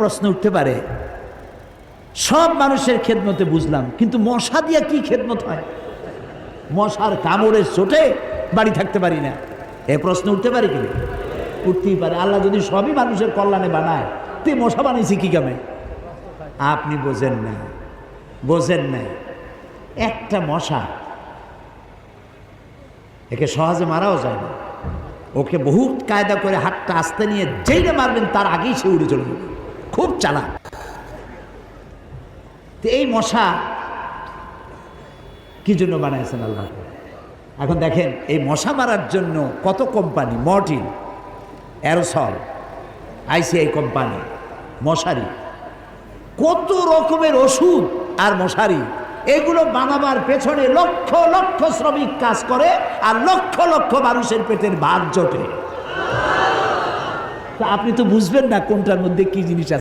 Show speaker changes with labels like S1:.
S1: প্রশ্ন উঠতে পারে, সব মানুষের খেদমতে বুঝলাম, কিন্তু মশা দিয়া কি খেদমত হয়? মশার কামড়ের চোটে বাড়ি থাকতে পারি না, এ প্রশ্ন উঠতে পারে কি? উঠতেই পারে। আল্লাহ যদি সবই মানুষের কল্যাণে বানায়, তুই মশা বানাইছি কি কামে? আপনি বোঝেন না, বোঝেন নাই। একটা মশা, একে সহজে মারাও যায় না, ওকে বহু কায়দা করে হাতটা আস্তে নিয়ে যেইটা মারবেন তার আগেই সে উড়ে চলে যাবে, খুব চালাক। তো এই মশা কি জন্য বানাইছেন আল্লাহ? এখন দেখেন, এই মশা মারার জন্য কত company, Mortein, aerosol, ICI company, মশারি, কত রকমের ওষুধ আর মশারি, এগুলো বানাবার পেছনে লক্ষ লক্ষ শ্রমিক কাজ করে, আর লক্ষ লক্ষ মানুষের পেটের ভাত জোটে। তা আপনি তো বুঝবেন না কোনটার মধ্যে কি জিনিস আছে।